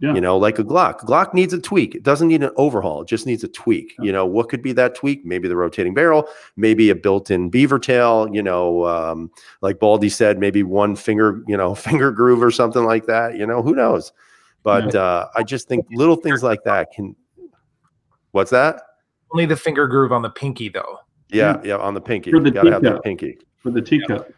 Speaker 3: Yeah.
Speaker 4: You know, like a Glock. Glock needs a tweak. It doesn't need an overhaul. It just needs a tweak. You know, what could be that tweak? Maybe the rotating barrel, maybe a built-in beaver tail, you know, like Baldy said, maybe one finger, you know, finger groove or something like that. You know, who knows? But I just think little things like that can. What's that?
Speaker 2: Only the finger groove on the pinky, though.
Speaker 4: Yeah, on the pinky.
Speaker 3: For the
Speaker 4: Got to have that
Speaker 3: teacup.
Speaker 4: pinky.
Speaker 3: For the teacup.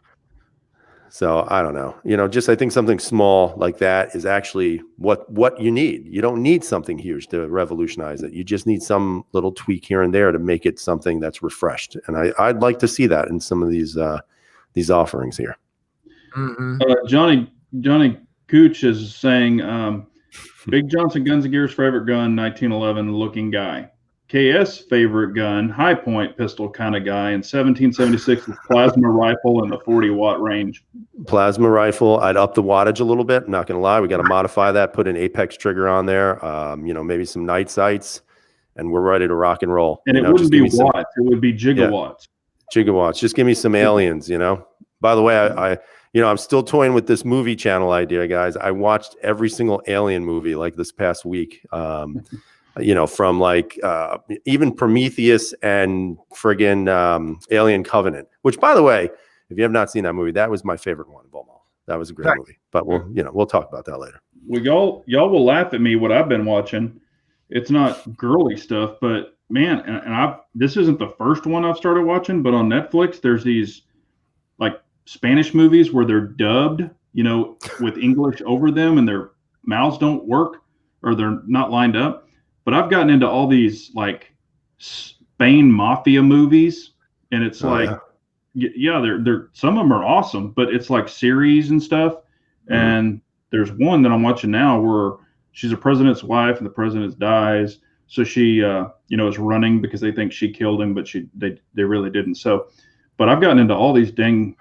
Speaker 4: So I don't know, you know, just I think something small like that is actually what you need. You don't need something huge to revolutionize it. You just need some little tweak here and there to make it something that's refreshed. And I'd like to see that in some of these offerings here.
Speaker 2: Mm-hmm.
Speaker 3: Johnny Cooch is saying, Big Johnson Guns and Gear's favorite gun, 1911 looking guy. KS favorite gun, high point pistol kind of guy, and 1776 with plasma rifle in the 40-watt range.
Speaker 4: Plasma rifle, I'd up the wattage a little bit. I'm not going to lie. We got to modify that, put an Apex trigger on there, you know, maybe some night sights, and we're ready to rock and roll.
Speaker 3: And it wouldn't be watts. It would be gigawatts.
Speaker 4: Yeah, gigawatts. Just give me some aliens, you know. By the way, I you know, I'm still toying with this movie channel idea, guys. I watched every single Alien movie like this past week. You know, from like even Prometheus and friggin' Alien Covenant, which, by the way, if you have not seen that movie, that was my favorite one of them all. That was a great movie. But we'll talk about that later.
Speaker 3: Well, y'all will laugh at me what I've been watching. It's not girly stuff, but man, and this isn't the first one I've started watching, but on Netflix there's these like Spanish movies where they're dubbed, you know, with English over them, and their mouths don't work or they're not lined up. But I've gotten into all these like Spain mafia movies, and it's they're some of them are awesome, but it's like series and stuff. Mm-hmm. And there's one that I'm watching now where she's a president's wife and the president dies, so she you know, is running because they think she killed him, but they really didn't. So, but I've gotten into all these dang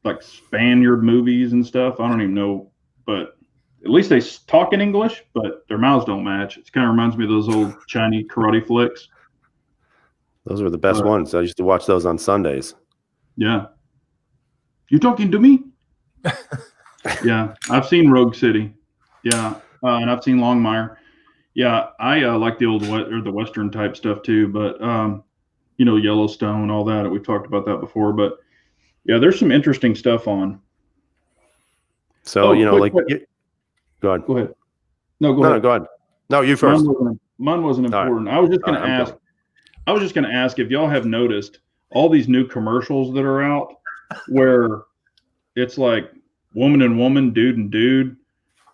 Speaker 3: like Spaniard movies and stuff. I don't even know, but at least they talk in English, but their mouths don't match. It kind of reminds me of those old Chinese karate flicks.
Speaker 4: Those were the best ones. I used to watch those on Sundays.
Speaker 3: Yeah. You talking to me? Yeah. I've seen Rogue City. Yeah. And I've seen Longmire. Yeah. I like the old the Western type stuff too, but, you know, Yellowstone, all that. We've talked about that before, but yeah, there's some interesting stuff on.
Speaker 4: So, you know, go ahead.
Speaker 3: Go ahead. No, go ahead.
Speaker 4: No, go ahead. No, you first.
Speaker 3: Mine wasn't important. Right. I was just going to ask. I was just going to ask if y'all have noticed all these new commercials that are out, where it's like woman and woman, dude and dude,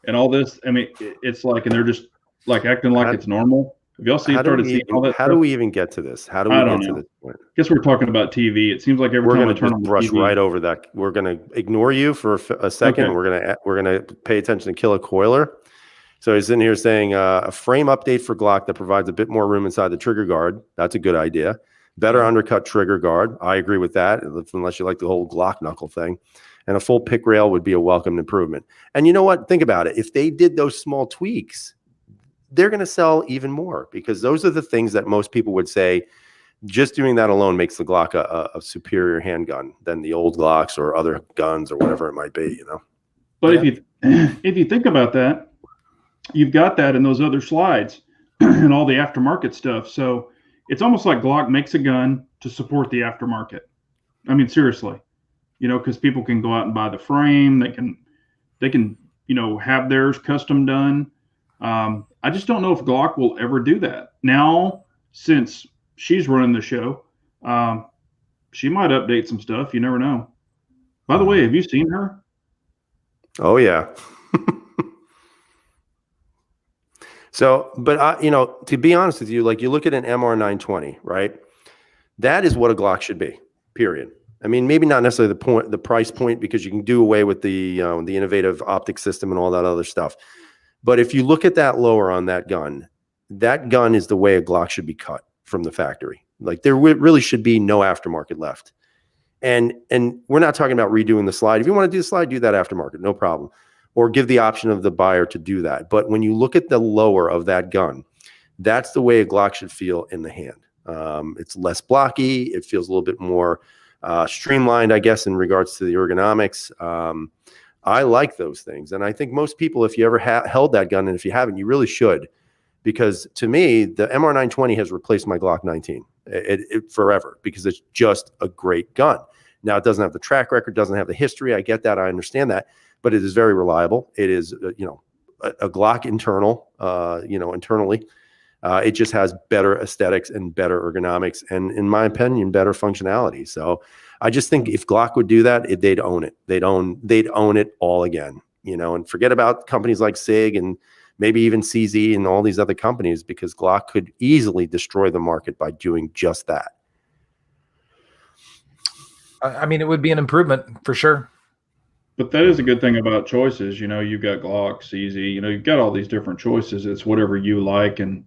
Speaker 3: and all this. I mean, it's like, and they're just like acting like it's normal. Have y'all started seeing all that?
Speaker 4: How do we even get to this? How do we get to this point?
Speaker 3: I guess we're talking about TV. It seems like every time I turn on the
Speaker 4: brush
Speaker 3: TV,
Speaker 4: right over that. We're going to ignore you for a second. Okay. We're gonna pay attention to Killer Coiler. So he's in here saying a frame update for Glock that provides a bit more room inside the trigger guard. That's a good idea. Better undercut trigger guard. I agree with that, unless you like the whole Glock knuckle thing. And a full pick rail would be a welcome improvement. And you know what? Think about it. If they did those small tweaks, they're going to sell even more, because those are the things that most people would say just doing that alone makes the Glock a superior handgun than the old Glocks or other guns or whatever it might be, you know.
Speaker 3: But if you think about that, you've got that in those other slides and all the aftermarket stuff. So it's almost like Glock makes a gun to support the aftermarket. I mean, seriously, you know, because people can go out and buy the frame. They can, you know, have theirs custom done. I just don't know if Glock will ever do that. Now, since she's running the show, she might update some stuff. You never know. By the way, have you seen her?
Speaker 4: Oh, yeah. So, but you know, to be honest with you, like you look at an MR920, right? That is what a Glock should be, period. I mean, maybe not necessarily the price point, because you can do away with the innovative optic system and all that other stuff. But if you look at that lower on that gun is the way a Glock should be cut from the factory. Like there really should be no aftermarket left. And we're not talking about redoing the slide. If you want to do the slide, do that aftermarket, no problem. Or give the option of the buyer to do that. But when you look at the lower of that gun, that's the way a Glock should feel in the hand. It's less blocky. It feels a little bit more streamlined, I guess, in regards to the ergonomics. I like those things. And I think most people, if you ever held that gun, and if you haven't, you really should, because to me, the MR920 has replaced my Glock 19 it forever, because it's just a great gun. Now, it doesn't have the track record, doesn't have the history. I get that. I understand that. But it is very reliable. It is, a Glock internal, internally. It just has better aesthetics and better ergonomics, and in my opinion, better functionality. So I just think if Glock would do that, they'd own it. They'd own it all again, and forget about companies like SIG and maybe even CZ and all these other companies, because Glock could easily destroy the market by doing just that.
Speaker 2: I mean, it would be an improvement for sure.
Speaker 3: But that is a good thing about choices. You've got Glock, CZ, you've got all these different choices. It's whatever you like and,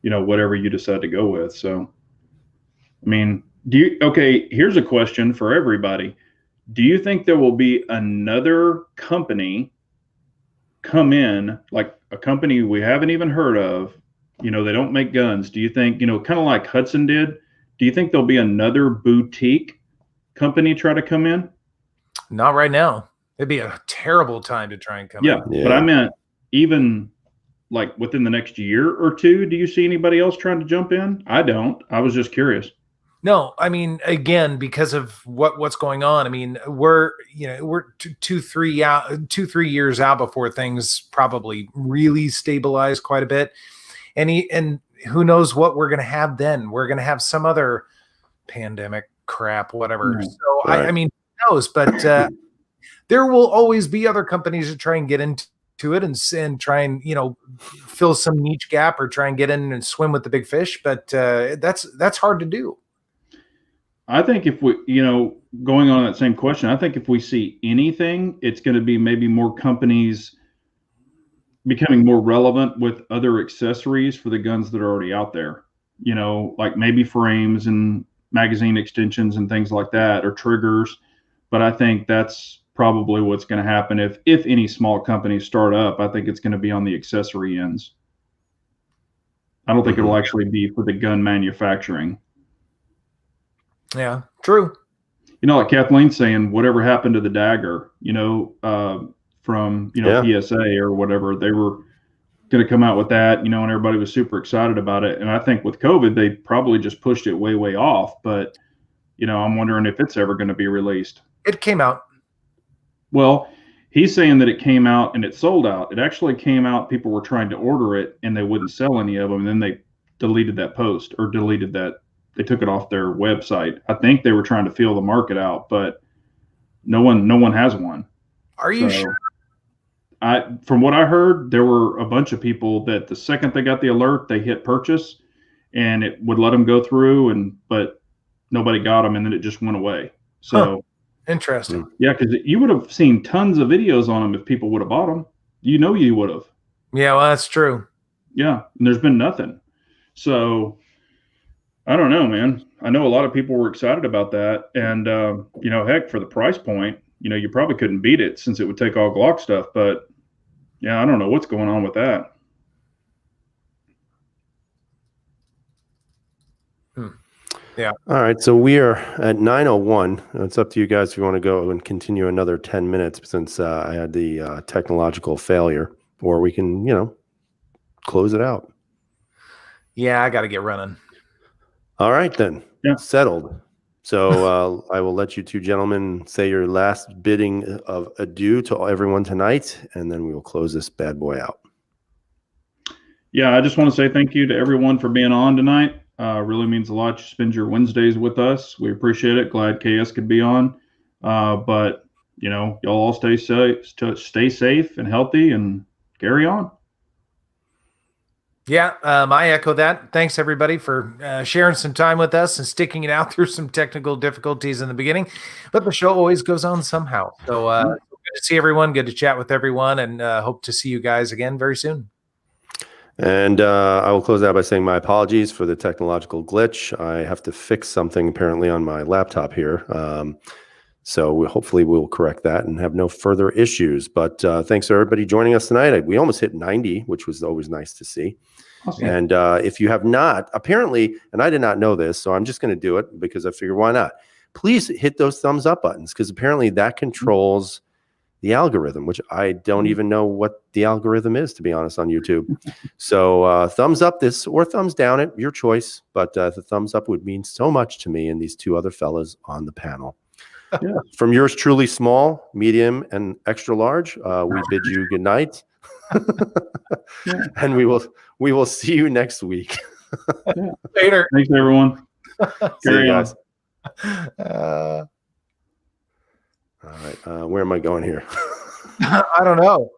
Speaker 3: whatever you decide to go with. So, I mean, here's a question for everybody. Do you think there will be another company come in, like a company we haven't even heard of? They don't make guns. Do you think, kind of like Hudson did, do you think there'll be another boutique company try to come in?
Speaker 2: Not right now. It'd be a terrible time to try and come in.
Speaker 3: Yeah, but I meant even like within the next year or two, do you see anybody else trying to jump in? I don't. I was just curious.
Speaker 2: No, I mean, again, because of what's going on. I mean, we're 2-3 years out before things probably really stabilize quite a bit, and who knows what we're going to have then? We're going to have some other pandemic crap, whatever.
Speaker 3: Right.
Speaker 2: So
Speaker 4: Right.
Speaker 2: I mean, who knows? But there will always be other companies that try and get into it and try and fill some niche gap or try and get in and swim with the big fish. But that's hard to do.
Speaker 3: I think if we, going on that same question, I think if we see anything, it's going to be maybe more companies becoming more relevant with other accessories for the guns that are already out there. Like maybe frames and magazine extensions and things like that, or triggers. But I think that's probably what's going to happen if any small companies start up. I think it's going to be on the accessory ends. I don't think it'll actually be for the gun manufacturing.
Speaker 2: Yeah, true.
Speaker 3: Like Kathleen's saying, whatever happened to the dagger, from PSA or whatever, they were going to come out with that, and everybody was super excited about it. And I think with COVID, they probably just pushed it way, way off. But I'm wondering if it's ever going to be released.
Speaker 2: It came out.
Speaker 3: Well, he's saying that it came out and it sold out. It actually came out. People were trying to order it and they wouldn't sell any of them. And then they deleted that post or deleted that. They took it off their website. I think they were trying to feel the market out, but no one has one.
Speaker 2: Are you sure?
Speaker 3: From what I heard, there were a bunch of people that the second they got the alert, they hit purchase and it would let them go through, but nobody got them, and then it just went away. So
Speaker 2: interesting.
Speaker 3: Yeah, because you would have seen tons of videos on them if people would have bought them. You would have.
Speaker 2: Yeah, well, that's true.
Speaker 3: Yeah, and there's been nothing. So I don't know, man. I know a lot of people were excited about that, and heck, for the price point, you probably couldn't beat it since it would take all Glock stuff. But yeah, I don't know what's going on with that.
Speaker 2: Yeah.
Speaker 4: All right. So we are at 9:01. It's up to you guys if you want to go and continue another 10 minutes since I had the technological failure, or we can, close it out.
Speaker 2: Yeah, I got to get running.
Speaker 4: All right, then.
Speaker 3: Yeah.
Speaker 4: Settled. So I will let you two gentlemen say your last bidding of adieu to everyone tonight, and then we will close this bad boy out.
Speaker 3: Yeah, I just want to say thank you to everyone for being on tonight. Really means a lot. You spend your Wednesdays with us. We appreciate it. Glad KS could be on. But y'all all stay safe and healthy, and carry on.
Speaker 2: Yeah, I echo that. Thanks everybody for sharing some time with us and sticking it out through some technical difficulties in the beginning. But the show always goes on somehow. So good to see everyone. Good to chat with everyone, and hope to see you guys again very soon.
Speaker 4: And I will close out by saying my apologies for the technological glitch. I have to fix something apparently on my laptop here. So hopefully we'll correct that and have no further issues. But thanks to everybody joining us tonight. We almost hit 90, which was always nice to see.
Speaker 3: Awesome.
Speaker 4: And if you have not, apparently, and I did not know this, so I'm just going to do it because I figure why not? Please hit those thumbs up buttons, because apparently that controls the algorithm, which I don't even know what the algorithm is, to be honest, on YouTube. So thumbs up this or thumbs down it, your choice. But the thumbs up would mean so much to me and these two other fellas on the panel.
Speaker 3: Yeah.
Speaker 4: From yours truly, small, medium, and extra large, we bid you good night. And we will see you next week.
Speaker 2: Later.
Speaker 3: Thanks, everyone.
Speaker 4: See you
Speaker 3: Carry on.
Speaker 4: guys. All right. Where am I going here?
Speaker 2: I don't know.